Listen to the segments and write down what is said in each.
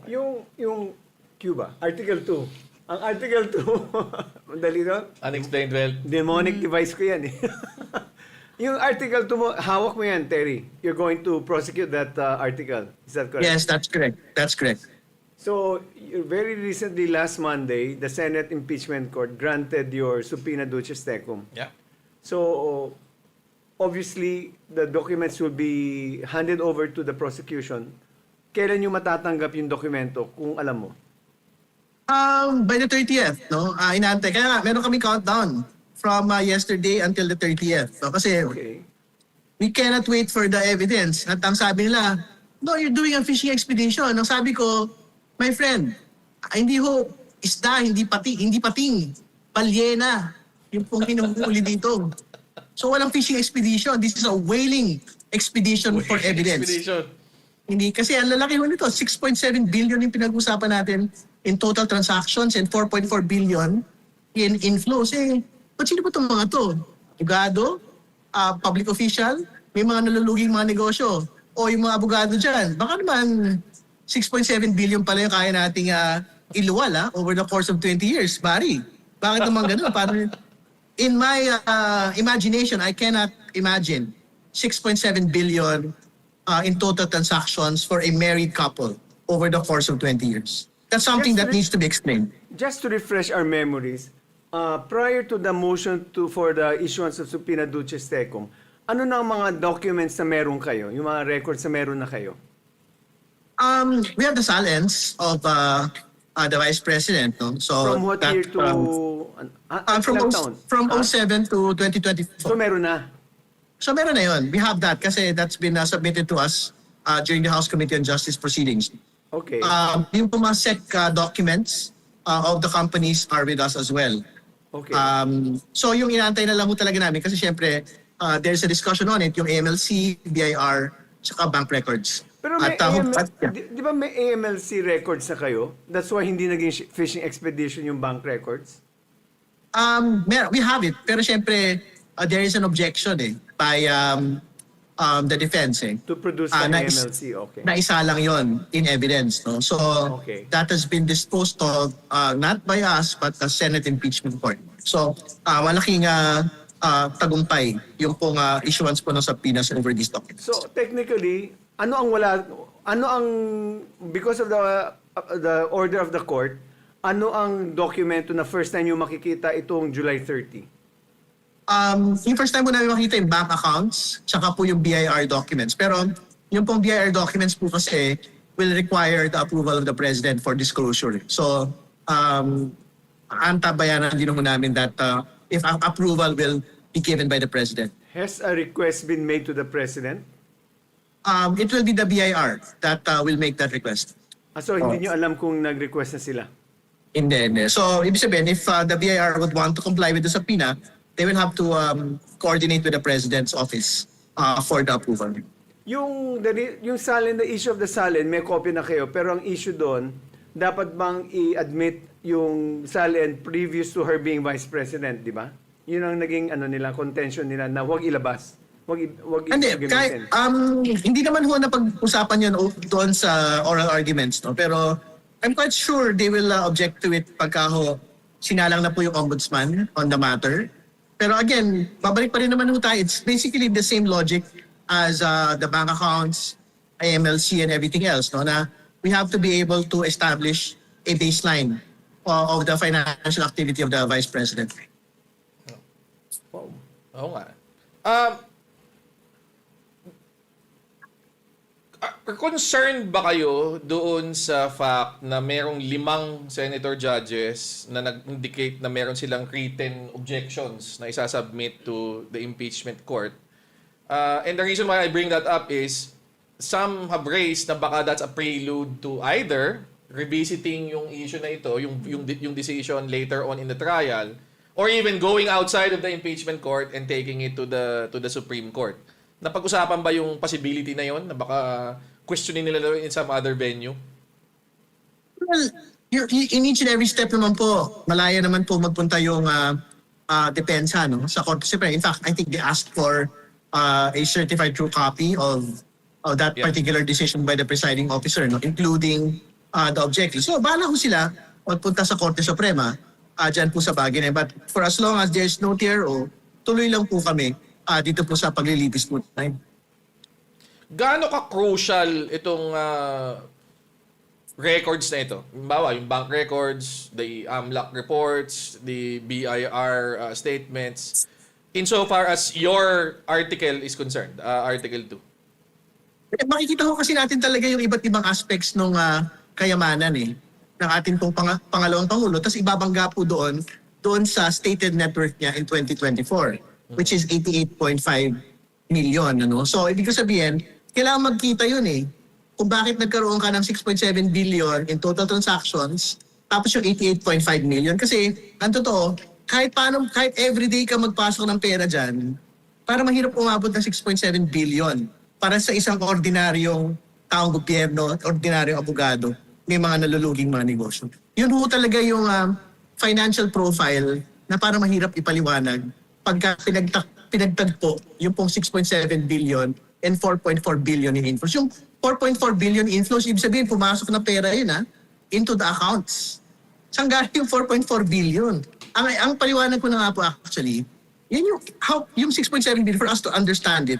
Yung Cuba, Article 2. Ang Article 2, madali no? Unexplained wealth. Demonic device ko yan eh. Yung Article 2 mo, hawak mo yan, Terry. You're going to prosecute that article. Is that correct? Yes, that's correct. That's correct. So, very recently, last Monday, the Senate Impeachment Court granted your subpoena duces tecum. Yeah. So, obviously, the documents will be handed over to the prosecution. Kailan nyo matatanggap yung dokumento kung alam mo? By the 30th, no? Inaantay. Kaya nga, meron kami countdown from yesterday until the 30th. No? Kasi Okay. we cannot wait for the evidence. At ang sabi nila, no, you're doing a fishing expedition. Ang sabi ko, my friend, hindi ho isda, hindi pating, balyena, yung pong hinuhuli dito. So walang fishing expedition. This is a whaling expedition for evidence. Expedition. Hindi, kasi ang lalaki ho nito, 6.7 billion yung pinag-usapan natin in total transactions and 4.4 billion in inflows. Ba't sino ba itong mga to? Abogado? Public official? May mga naluluging mga negosyo? O yung mga abogado dyan? Baka naman 6.7 billion pala yung kaya nating iluwal over the course of 20 years. Barry, bakit naman ganun? In my imagination, I cannot imagine 6.7 billion in total transactions for a married couple over the course of 20 years. That's something that needs to be explained. Just to refresh our memories, prior to the motion for the issuance of subpoena duces tecum, ano na ang mga documents na meron kayo? Yung mga records na meron na kayo? We have the silence of the Vice President. No? So From what year to... ilang taon? From 07 to 2024. So meron na? So meron na yun. We have that kasi that's been submitted to us during the House Committee on Justice proceedings. Okay. Yung mga SEC documents of the companies are with us as well. Okay. So yung inaantay na lang mo talaga namin kasi syempre there's a discussion on it, yung AMLC, BIR, saka bank records. Pero may di ba may AMLC records na kayo? That's why hindi naging fishing expedition yung bank records? We have it, pero syempre there is an objection by the defense To produce an AMLC, okay. na isa lang yon in evidence. No? So Okay. that has been disposed of not by us but the Senate Impeachment Court. So malaking tagumpay yung pong issuance po ng subpoenas over these documents. So technically, because of the order of the court, ano ang dokumento na first time yung makikita itong July 30? Yung first time po namin makita yung bank accounts, tsaka po yung BIR documents. Pero yung pong BIR documents po kasi will require the approval of the President for disclosure. So, antabayanan din po namin that if approval will be given by the President. Has a request been made to the President? It will be the BIR that will make that request. So hindi nyo alam kung nag-request na sila? Hindi. So, ibig sabihin, if the BIR would want to comply with the subpoena, they will have to coordinate with the President's office for the approval. Yung salin, the issue of the salin, may copy na kayo, pero ang issue doon, dapat bang i-admit yung salin previous to her being Vice President, di ba? Yun ang naging contention nila na huwag ilabas. Huwag Hindi, gamitin. hindi naman ho na pag-usapan yun doon sa oral arguments. No? Pero I'm quite sure they will object to it pagka ho sinalang na po yung ombudsman on the matter. Pero again, babalik pa rin naman ho tayo. It's basically the same logic as the bank accounts, AMLC, and everything else. No? Na we have to be able to establish a baseline of the financial activity of the Vice President. Wow. Oo nga. Concerned ba kayo doon sa fact na merong 5 senator judges na nag-indicate na meron silang written objections na isasubmit to the impeachment court? And the reason why I bring that up is some have raised na baka that's a prelude to either revisiting yung issue na ito, yung decision later on in the trial, or even going outside of the impeachment court and taking it to the Supreme Court. Napag-usapan ba yung possibility na yon na baka questionin nila in some other venue? Well, in each and every step naman po, malaya naman po magpunta yung depensa sa Korte Suprema. In fact, I think they asked for a certified true copy of that particular decision by the presiding officer, including the objective. So, bahala ho sila magpunta sa Korte Suprema dyan po sa bagay na yun. But for as long as there's no TRO, tuloy lang po kami dito po sa paglilitis po tayo. Gaano ka-crucial itong records na ito? Bawa, yung bank records, the AMLAC reports, the BIR statements, insofar as your article is concerned, Article 2. Makikita ko kasi natin talaga yung iba't ibang aspects ng kayamanan ng ating pong pangalawang Pangulo. Tapos ibabangga po doon sa stated net worth niya in 2024, which is 88.5 million. Ano? So, ibig ko sabihin, kailangan magkita yun kung bakit nagkaroon ka ng 6.7 billion in total transactions, tapos yung 88.5 million. Kasi, ang totoo, kahit everyday ka magpasok ng pera dyan, para mahirap umabot ng 6.7 billion para sa isang ordinaryong taong gobyerno at ordinaryong abogado, may mga naluluging mga negosyo. Yun ho talaga yung financial profile na para mahirap ipaliwanag pagka pinagtagpo yung pong 6.7 billion and 4.4 billion in inflows. Yung 4.4 billion inflows, ibig sabihin, pumasok na pera yun into the accounts. Saan galing yung 4.4 billion? Ang paliwanag ko na nga po actually, yan yung 6.7 billion, for us to understand it,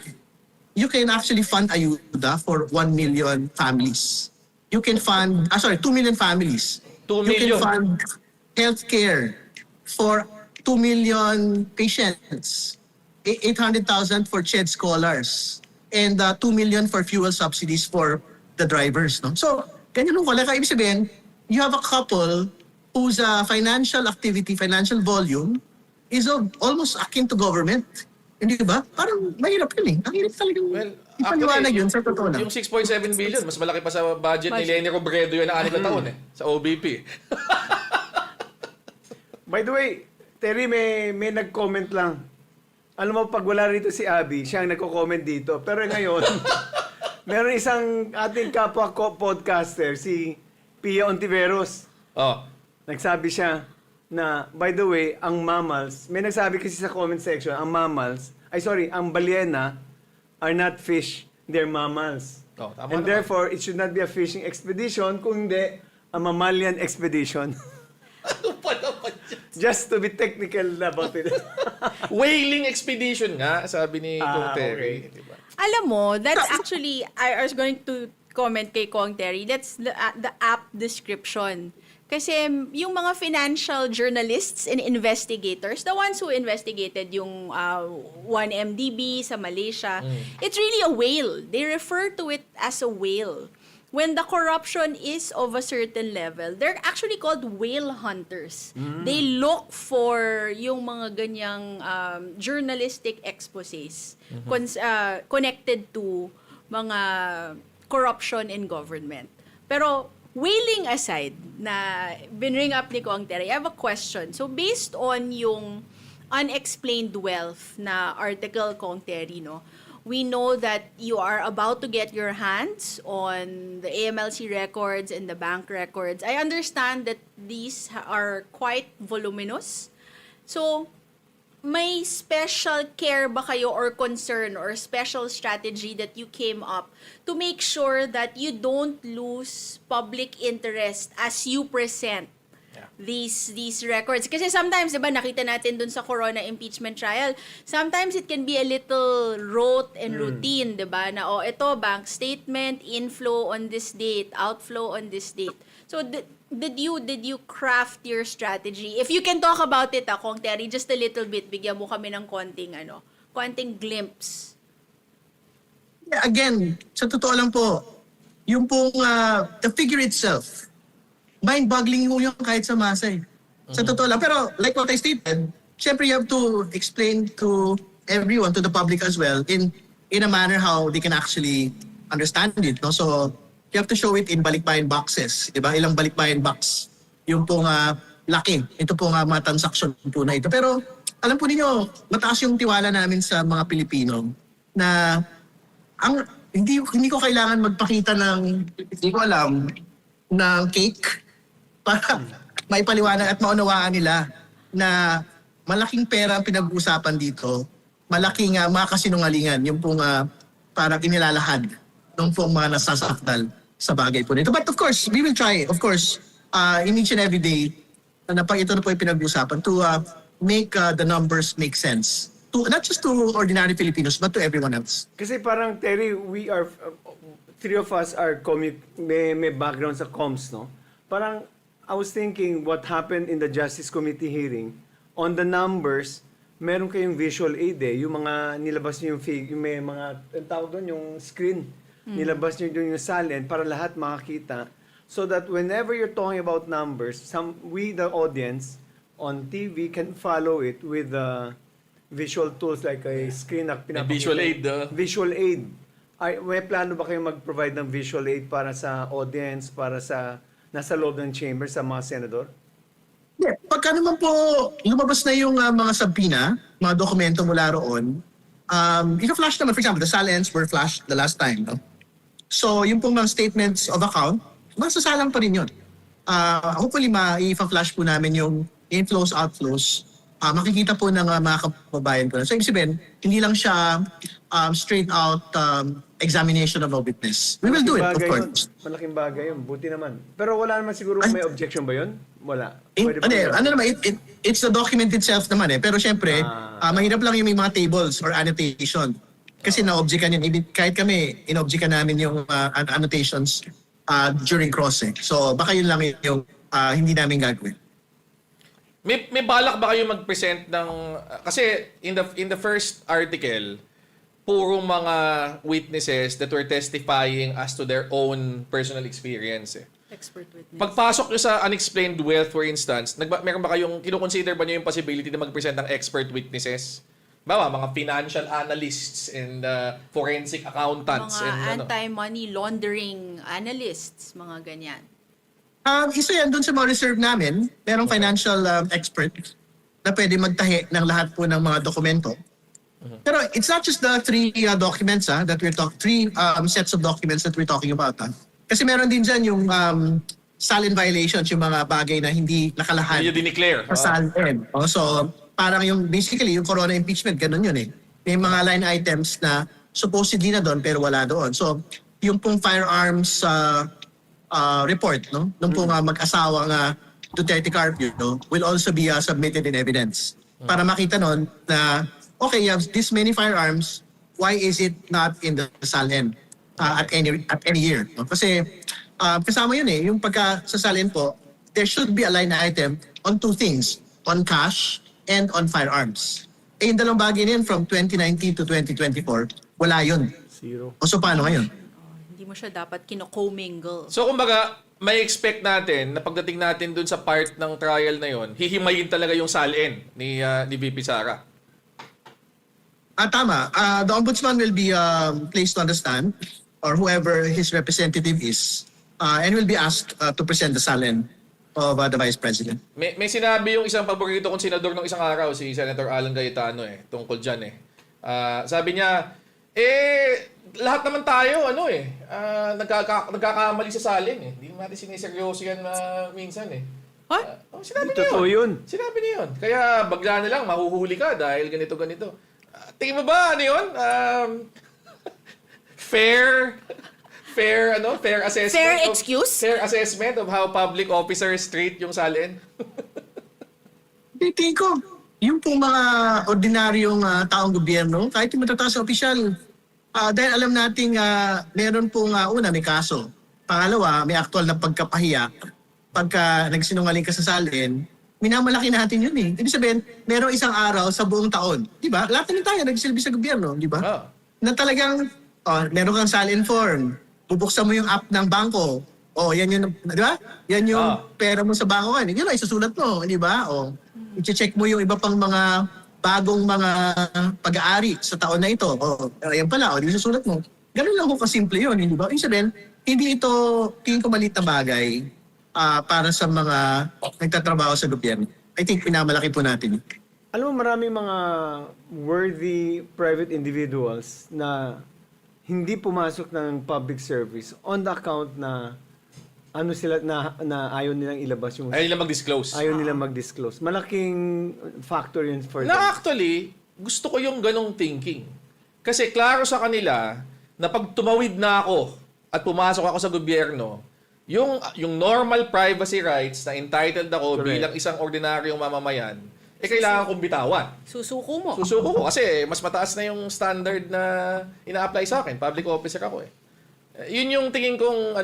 you can actually fund ayuda for 1 million families. You can fund, 2 million families. 2 You million. can fund healthcare for 2 million patients. 800,000 for CHED scholars. And 2 million for fuel subsidies for the drivers. No? So, ganyan nung kalaka. Ibig sabihin, you have a couple whose financial activity, financial volume is almost akin to government. Hindi ba? Parang mahirap yun Ang hirap talagang ipaliwanag yun sa totoo lang. Yung 6.7 billion, mas malaki pa sa budget ni Leni Robredo yun na 6 na taon sa OBP. By the way, Terry, may nag-comment lang. Alam mo, pag wala rito si Abby, siya ang nagko-comment dito. Pero ngayon, meron isang ating kapwa podcaster, si Pia Ontiveros. Oh. Nagsabi siya na, by the way, ang mammals, may nagsabi kasi sa comment section, ang balyena are not fish, they're mammals. Oh, tama And naman. therefore, it should not be a fishing expedition, kung hindi, a mammalian expedition. Ano pa naman yan? Just to be technical about it. Whaling expedition nga, sabi ni Kong okay. Terry. Diba? Alam mo, that's actually, I was going to comment kay Kong Terry, that's the app description. Kasi yung mga financial journalists and investigators, the ones who investigated yung 1MDB sa Malaysia, it's really a whale. They refer to it as a whale. When the corruption is of a certain level, they're actually called whale hunters. They look for yung mga ganyang journalistic exposés connected to mga corruption in government. Pero whaling aside, na binring up ni Kong Terry, I have a question. So based on yung unexplained wealth na article, Kong Terry, no, we know that you are about to get your hands on the AMLC records and the bank records. I understand that these are quite voluminous. So, may special care ba kayo or concern or special strategy that you came up to make sure that you don't lose public interest as you present these records? Kasi sometimes, diba, nakita natin dun sa Corona impeachment trial, sometimes it can be a little rote and routine, diba, na ito, bank statement, inflow on this date, outflow on this date. So, did you craft your strategy? If you can talk about it, Kong Terry, just a little bit, bigyan mo kami ng konting glimpse. Yeah, again, sa totoo lang po, yung pong the figure itself, mind-boggling mo yung kahit sa masa Sa totoo lang. Pero like what I stated, syempre you have to explain to everyone, to the public as well, in a manner how they can actually understand it. No? So, you have to show it in balikbayan boxes. Diba? Ilang balikbayan box. Yung pong laki. Ito pong mga transaction po na ito. Pero alam po ninyo, mataas yung tiwala namin sa mga Pilipino na hindi ko kailangan magpakita ng, hindi ko alam, ng cake para maipaliwanag at maunawaan nila na malaking pera ang pinag-uusapan dito, malaking mga kasinungalingan, yung pong parang inilalahad ng pong mga nasasakdal sa bagay po nito. But of course, we will try, of course, in each and every day, na pag ito na po yung pinag-usapan, to make the numbers make sense. To, not just to ordinary Filipinos, but to everyone else. Kasi parang, Terry, we are, three of us are may background sa comms, no? Parang, I was thinking what happened in the Justice Committee hearing, on the numbers, meron kayong visual aid yung mga nilabas niyo yung may mga, ang tawag doon, yung screen, nilabas niyo doon yung salin para lahat makakita. So that whenever you're talking about numbers, we, the audience, on TV can follow it with visual tools like a screen na pinapakita. visual aid, Visual aid. May plano ba kayo mag-provide ng visual aid para sa audience, para sa nasa loob ng chamber, sa mga senador? Yeah, pagka naman po lumabas na yung mga subpoena, mga dokumento mula roon, ika-flash naman, for example, the SALENs were flashed the last time. No? So yung pong mga statements of account, masasalang pa rin yun. Hopefully, i-flash po namin yung inflows, outflows. Makikita po ng mga kababayan ko. So, ibig sabihin, hindi lang siya straight out examination of a witness. We will do it, of course. Malaking bagay yun. Buti naman. Pero wala naman siguro may objection ba yun? Wala. Pwede ba yun? Ano naman, it's the document itself naman eh. Pero syempre, mahirap lang yung may mga tables or annotation. Kasi na-objectan yun. Kahit kami, in-objectan namin yung annotations during crossing. So, baka yun lang yung hindi namin gagawin. May balak ba kayo mag-present ng kasi in the first article puro mga witnesses that were testifying as to their own personal experience. Expert witness. Pagpasok nyo sa unexplained wealth, for instance, meron ba kayong kino-consider ba nyo yung possibility na mag-present ng expert witnesses? Bawa, mga financial analysts and forensic accountants. Mga anti-money laundering analysts, mga ganyan. Isa yan dun sa mga reserve namin. Merong financial expert na pwede magtahi ng lahat po ng mga dokumento. Pero it's not just the three documents that we're talking, three sets of documents that we're talking about. Kasi meron din dyan yung SALIN violations, yung mga bagay na hindi nakalahad Hindi nyo dineclare. sa SALIN. So parang yung basically yung corona impeachment, ganun yun eh. May mga line items na supposedly na doon pero wala doon. So yung pong firearms report, no? Nung po mag-asawa nga Duterte Carpio, no? Will also be submitted in evidence. Para makita nun na, okay, you have this many firearms, why is it not in the SALN at any year? No? Kasi kasama yun eh, yung pagka sa SALN po, there should be a line item on two things, on cash and on firearms. Eh, yung dalawang bagay na yun from 2019 to 2024, wala yun. Zero. O so paano ngayon? Hindi mo siya dapat kino-commingle. So kumbaga, may expect natin na pagdating natin dun sa part ng trial na yon, hihimayin talaga yung SALN ni VP Sara. Tama. The ombudsman will be placed on the stand or whoever his representative is and will be asked to present the SALN of the Vice President. May sinabi yung isang paborito kong senador ng isang araw, si Senator Alan Cayetano tungkol dyan sabi niya, lahat naman tayo, nagkakamali sa SALN Hindi naman natin siniseryoso yan minsan sinabi niya Totoo yun. Sinabi niya yun. Kaya bagla na lang, mahuhuli ka dahil ganito. Tingin mo ba, ano yun? Fair assessment. Fair excuse? Fair assessment of how public officers treat yung SALN. Tingin ko, yung pong mga ordinaryong taong gobyerno, kahit yung matataas na opisyal, dahil alam nating meron pong una, may kaso. Pangalawa, may aktual na pagkapahiya. Pagka nagsinungaling ka sa SALN, minamalaki natin yun eh. Ibig sabihin, merong isang araw sa buong taon. Di ba? Lahat na tayo nagsilbi sa gobyerno, di ba? Oh. Na talagang, meron kang SALN form, bubuksan mo yung app ng bangko, yan yun, di ba? Yan yung pera mo sa bangko kan. Yun ay isusulat mo, di ba? I-check mo yung iba pang mga bagong mga pag-aari sa taon na ito. Yan pala, di susulat mo. Ganun lang kung kasimple yun, di ba? Ibig sabihin, hindi ito, tingin ko maliit na bagay para sa mga nagtatrabaho sa gobyerno. I think pinamalaki po natin. Alam mo, maraming mga worthy private individuals na hindi pumasok ng public service on the account na ayaw nilang ilabas yung Ayaw nila mag-disclose. ayaw nilang mag-disclose. Malaking factor yun for them. Na actually, gusto ko yung ganong thinking. Kasi klaro sa kanila na pag tumawid na ako at pumasok ako sa gobyerno, yung normal privacy rights na entitled ako Correct. bilang isang ordinaryong mamamayan, kailangan kong bitawan. Susuko mo. Susuko ko kasi mas mataas na yung standard na ina-apply sa akin. Public officer ako eh. Yun yung tingin kong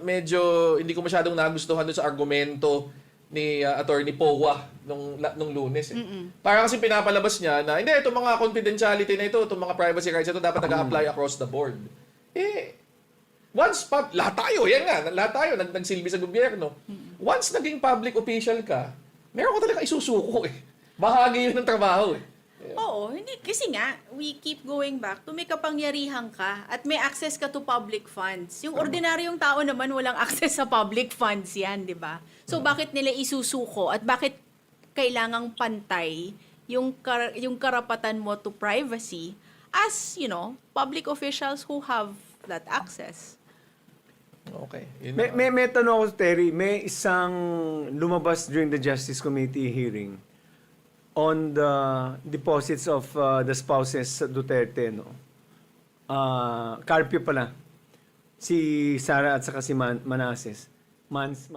medyo hindi ko masyadong nagustuhan doon sa argumento ni Attorney Powa nung Lunes eh. Para kasi pinapalabas niya na hindi, itong mga confidentiality na ito, itong mga privacy rights ito dapat nag-apply across the board. Lahat tayo nagsilbi sa gobyerno. Once naging public official ka, meron ko talaga isusuko eh. Bahagi yun ng trabaho eh. Oo, hindi. Kasi nga, we keep going back to may kapangyarihan ka at may access ka to public funds. Yung ordinaryong tao naman walang access sa public funds yan, di ba? So, bakit nila isusuko at bakit kailangang pantay yung karapatan mo to privacy as, public officials who have that access? Okay. Yun May tanong ako, Terry. May isang lumabas during the Justice Committee hearing on the deposits of the spouses Duterte, no? Carpio pala. Si Sara at saka si Manasseh. Manasseh.